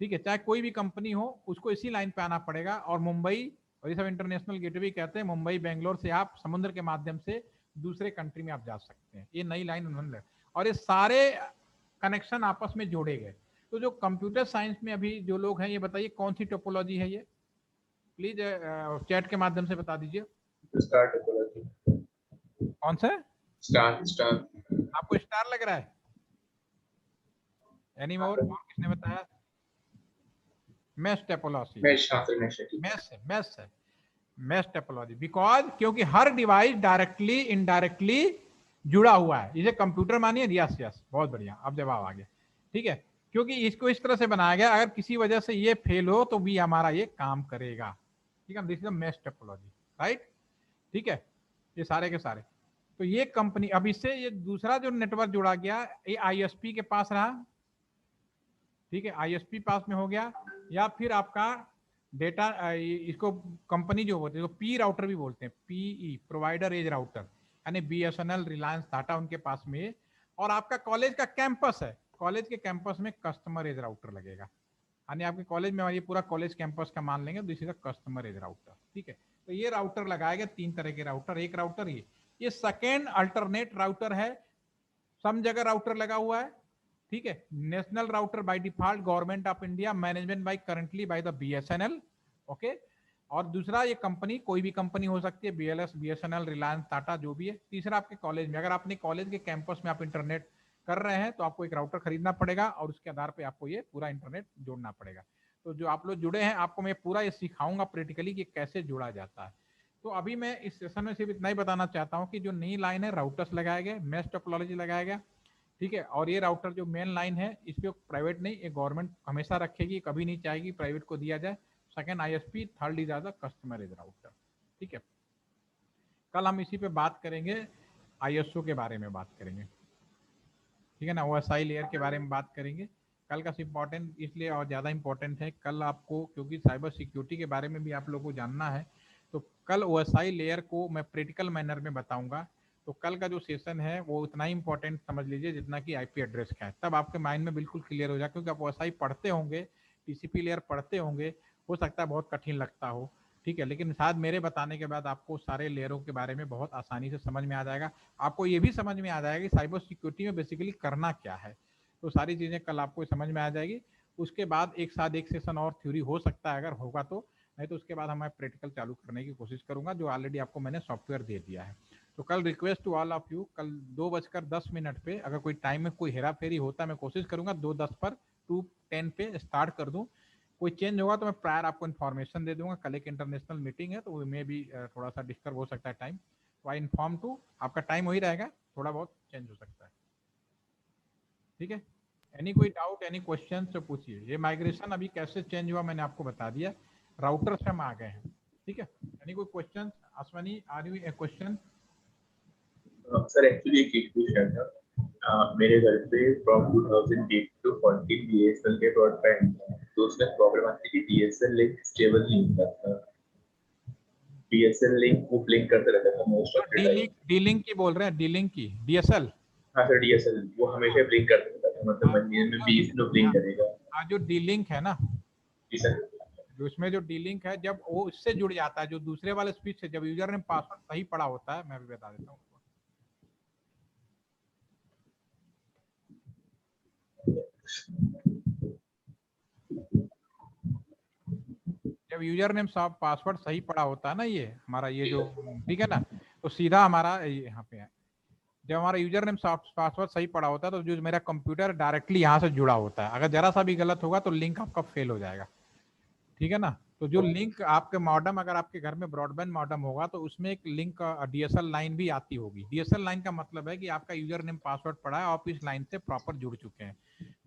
ठीक है, चाहे कोई भी कंपनी हो उसको इसी लाइन पे आना पड़ेगा। और मुंबई, और ये सब इंटरनेशनल गेटवे कहते हैं, मुंबई बेंगलोर से आप समुद्र के माध्यम से दूसरे कंट्री में आप जा सकते हैं। ये नई लाइन उन्होंने, और ये सारे कनेक्शन आपस में जोड़े गए। तो जो कंप्यूटर साइंस में अभी जो लोग हैं, ये बताइए कौन सी टोपोलॉजी है ये, प्लीज चैट के माध्यम से बता दीजिए। Star topology. कौन सा? Star star. आपको स्टार लग रहा है? एनी मोर, और किसने बताया? मैश टोपोलॉजी, मैश, हाँ सर, मैश है, ठीक है। मैश है, मैश है, मैश टोपोलॉजी। बिकॉज क्योंकि हर डिवाइस डायरेक्टली इनडायरेक्टली जुड़ा हुआ है। इसे कंप्यूटर मानिए, यस यस, बहुत बढ़िया, अब जवाब आ गया। ठीक है, क्योंकि इसको इस तरह से बनाया गया, अगर किसी वजह से ये फेल हो तो भी हमारा ये काम करेगा। ठीक है, this is mesh topology, right. ठीक है, ये सारे के सारे। तो ये कंपनी, अब इससे ये दूसरा जो नेटवर्क जुड़ा गया, ये आईएसपी के पास रहा। ठीक है, आईएसपी पास में हो गया, या फिर आपका डेटा, इसको कंपनी जो होती है पी राउटर भी बोलते हैं, पीई, प्रोवाइडर एज राउटर, यानी बीएसएनएल, रिलायंस, टाटा, उनके पास में। और आपका कॉलेज का कैंपस है, कॉलेज के कैंपस में कस्टमर एज राउटर लगेगा, यानी आपके कॉलेज में ये पूरा कॉलेज कैंपस का मान लेंगे, this is customer edge router. ठीक है, तो ये राउटर लगाए गए, 3 तरह के राउटर। एक राउटर ये सेकेंड अल्टरनेट राउटर है, सब जगह राउटर लगा हुआ है। ठीक है, national router by default, government of India, management by currently by the BSNL. Okay, और दूसरा ये कंपनी कोई भी कंपनी हो सकती है, बीएलएस, बीएसएनएल, रिलायंस, टाटा, जो भी है। तीसरा आपके कॉलेज में, अगर अपने कॉलेज के कैंपस में आप इंटरनेट कर रहे हैं तो आपको एक राउटर खरीदना पड़ेगा, और उसके आधार पर आपको ये पूरा इंटरनेट जोड़ना पड़ेगा। तो जो आप लोग जुड़े हैं, आपको मैं पूरा ये सिखाऊंगा प्रैक्टिकली कि कैसे जोड़ा जाता है। तो अभी मैं इस सेशन में सिर्फ इतना ही बताना चाहता हूँ कि जो नई लाइन है, राउटर्स लगाया गया, मैश टोपोलॉजी लगाया गया। ठीक है, और ये राउटर जो मेन लाइन है, इस पे प्राइवेट नहीं, ये गवर्नमेंट हमेशा रखेगी, कभी नहीं चाहेगी प्राइवेट को दिया जाए। Second ISP, third is the customer edge router. ठीक है, कल हम इसी पे बात करेंगे, आईएसओ के बारे में बात करेंगे। ठीक है ना, ओएसआई लेयर के बारे में बात करेंगे। कल का इम्पोर्टेंट इसलिए और ज़्यादा इम्पोर्टेंट है, कल आपको क्योंकि साइबर सिक्योरिटी के बारे में भी आप लोगों को जानना है, तो कल ओएसआई लेयर को मैं प्रैक्टिकल मैनर में बताऊंगा। तो कल का जो सेशन है वो उतना ही इंपॉर्टेंट समझ लीजिए जितना कि आईपी एड्रेस का है, तब आपके माइंड में बिल्कुल क्लियर हो जाए, क्योंकि आप वैसा ही पढ़ते होंगे, टीसीपी लेयर पढ़ते होंगे, हो सकता है बहुत कठिन लगता हो, ठीक है, लेकिन शायद मेरे बताने के बाद आपको सारे लेयरों के बारे में बहुत आसानी से समझ में आ जाएगा। आपको ये भी समझ में आ जाएगा कि साइबर सिक्योरिटी में बेसिकली करना क्या है, तो सारी चीज़ें कल आपको समझ में आ जाएगी। उसके बाद एक साथ एक सेशन और थ्योरी हो सकता है अगर होगा तो, नहीं तो उसके बाद हमें प्रैक्टिकल चालू करने की कोशिश करूंगा, जो ऑलरेडी आपको मैंने सॉफ्टवेयर दे दिया है। तो कल request to all of you, कल 2:10 पे अगर कोई टाइम में कोई हेरा फेरी होता है, मैं कोशिश करूंगा 2:10 पर 2:10 पे स्टार्ट कर दूं। कोई चेंज होगा तो मैं प्रायर आपको इन्फॉर्मेशन दे दूंगा। कल एक इंटरनेशनल मीटिंग है तो में भी थोड़ा सा डिस्टर्ब हो सकता है टाइम, तो आई इन्फॉर्म टू, आपका टाइम वही रहेगा, थोड़ा बहुत चेंज हो सकता है, ठीक है। एनी कोई डाउट, एनी क्वेश्चन तो पूछिए। ये माइग्रेशन अभी कैसे चेंज हुआ मैंने आपको बता दिया, राउटर से हम आ गए हैं, ठीक है। एनी कोई question? Ashwani, are you a question? Sir actually एक इशू था, मेरे घर पे फ्रॉम 2008 टू 14 बीएसएनएल के ब्रॉडबैंड, तो उसमें प्रॉब्लम आती थी, डीएसएल लिंक स्टेबल नहीं होता था, डीएसएल लिंक वो ब्लिंक करते रहता था most of the time. D link की बोल रहे हैं, डी लिंक की, डीएसएल? हाँ सर, डीएसएल वो हमेशा ब्लिंक करते रहता था, मतलब महीने में 20 दिन ब्लिंक करेगा। जो डी लिंक है ना, जी सर। जो इसमें जो डी लिंक है, जब वो इससे जुड़ जाता है, जो दूसरे वाले स्पीच से, जब यूजर ने पासवर्ड सही पड़ा होता है, मैं भी बता देता हूँ, जब यूजर नेम पासवर्ड सही पड़ा होता है ना, ये हमारा ये जो, ठीक है ना, तो सीधा हमारा यहाँ पे है, जब हमारा यूजर नेम पासवर्ड सही पड़ा होता है तो जो मेरा कंप्यूटर डायरेक्टली यहाँ से जुड़ा होता है, अगर जरा सा भी गलत होगा तो लिंक आपका फेल हो जाएगा, ठीक है ना। तो जो लिंक आपके मॉडम, अगर आपके घर में ब्रॉडबैंड मॉडम होगा तो उसमें एक लिंक डीएसएल लाइन भी आती होगी। डीएसएल लाइन का मतलब है कि आपका यूजर नेम पासवर्ड पड़ा है, आप इस लाइन से प्रॉपर जुड़ चुके हैं,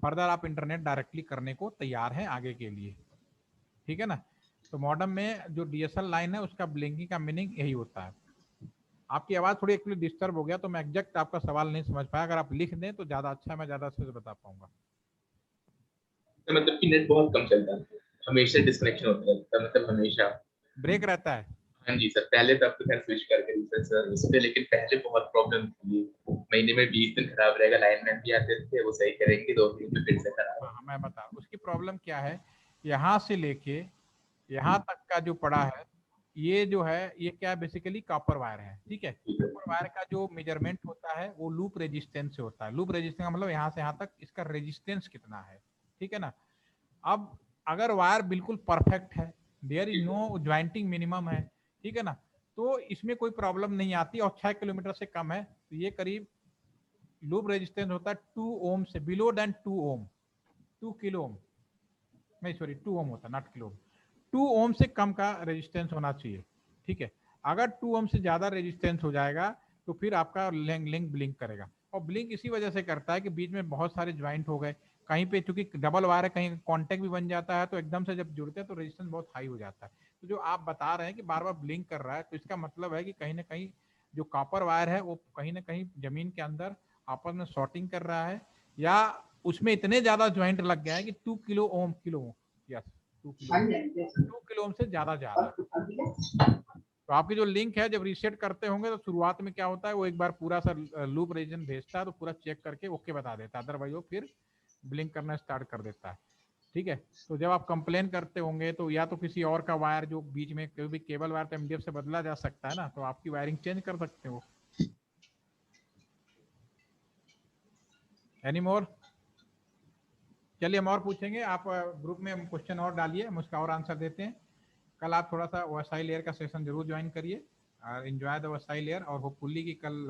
फर्दर आप इंटरनेट डायरेक्टली करने को तैयार हैं आगे के लिए, ठीक है ना। तो मॉडम में जो डीएसएल लाइन है उसका ब्लिंकिंग का मीनिंग यही होता है। आपकी आवाज थोड़ी एक्चुअली डिस्टर्ब हो गया तो मैं एग्जैक्ट आपका सवाल नहीं समझ पाया, अगर आप लिख दें तो ज्यादा अच्छा है, मैं ज्यादा अच्छे से बता पाऊंगा। तो मतलब कि नेट बहुत कम चलता है, हमेशा डिस्कनेक्शन होता रहता है, मतलब हमेशा। ब्रेक रहता है? हाँ जी सर, पहले तो अब तो खैर स्विच करके दूसरे सर्विस पे, लेकिन पहले बहुत प्रॉब्लम थी, महीने में 20 दिन खराब रहेगा, लाइनमैन भी आते थे, वो सही करेंगे, 2 दिन में फिर से खराब। हाँ, मैं बता, उसकी प्रॉब्लम क्या है, यहाँ से लेके यहाँ तक का जो पड़ा है, ये जो है ये क्या बेसिकली कॉपर वायर है, ठीक है। कॉपर वायर का जो मेजरमेंट होता है वो लूप रेजिस्टेंस से होता है। लूप रेजिस्टेंस का मतलब यहाँ से यहाँ तक इसका रेजिस्टेंस कितना है, ठीक है ना। अब अगर वायर बिल्कुल परफेक्ट है, there is no jointing minimum है, ठीक है ना, तो इसमें कोई प्रॉब्लम नहीं आती, और 6 किलोमीटर से कम है तो ये करीब लूप रेजिस्टेंस होता है 2 ओम से, बिलो देन 2 ओम, 2 किलो ओम, नहीं सॉरी 2 ओम होता है, नॉट किलो ओम, 2 ओम से कम का रेजिस्टेंस होना चाहिए, ठीक है। अगर 2 ओम से ज्यादा रेजिस्टेंस हो जाएगा तो फिर आपका लिंक ब्लिंक करेगा, और ब्लिंक इसी वजह से करता है कि बीच में बहुत सारे ज्वाइंट हो गए, कहीं पे चूंकि डबल वायर है, कहीं कांटेक्ट भी बन जाता है, तो एकदम से जब जुड़ते हैं तो रेजिस्टेंस बहुत हाई हो जाता है। तो जो आप बता रहे हैं कि बार बार ब्लिंक कर रहा है, तो इसका मतलब है कि कहीं ना कहीं जो कॉपर वायर है वो कहीं ना कहीं जमीन के अंदर आपस में शॉर्टिंग कर रहा है, या उसमें इतने ज्यादा ज्वाइंट लग गया है कि 2 kilo ohm, kilo, yes 2 kilo ohm से ज्यादा जा रहा है। तो आपकी जो लिंक है जब रीसेट करते होंगे तो शुरुआत में क्या होता है, वो एक बार पूरा सा लूप रीजन भेजता है, तो पूरा चेक करके ओके बता देता है, अदरवाइज वो फिर ब्लिंक करना स्टार्ट कर देता है, ठीक है। तो जब आप कंप्लेन करते होंगे तो या तो किसी और का वायर जो बीच में, कोई भी केबल वायर तो एमडीएफ से बदला जा सकता है ना, तो आपकी वायरिंग चेंज कर सकते हो। Any more? चलिए हम और पूछेंगे, आप ग्रुप में क्वेश्चन और डालिए, हम उसका और आंसर देते हैं। कल आप थोड़ा सा वसाई लेयर का सेशन जरूर ज्वाइन करिए, और एंजॉय द वसाई लेयर, और होपफुली कि कल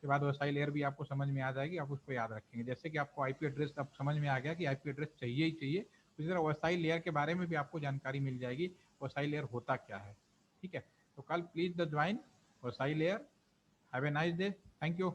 के बाद वसाई लेयर भी आपको समझ में आ जाएगी, आप उसको याद रखेंगे। जैसे कि आपको आईपी एड्रेस अब समझ में आ गया कि आईपी एड्रेस चाहिए ही चाहिए, उसी तरह वसाई लेयर के बारे में भी आपको जानकारी मिल जाएगी, वसाई लेयर होता क्या है, ठीक है। तो कल please the join वसाई layer. Have a nice day, thank you.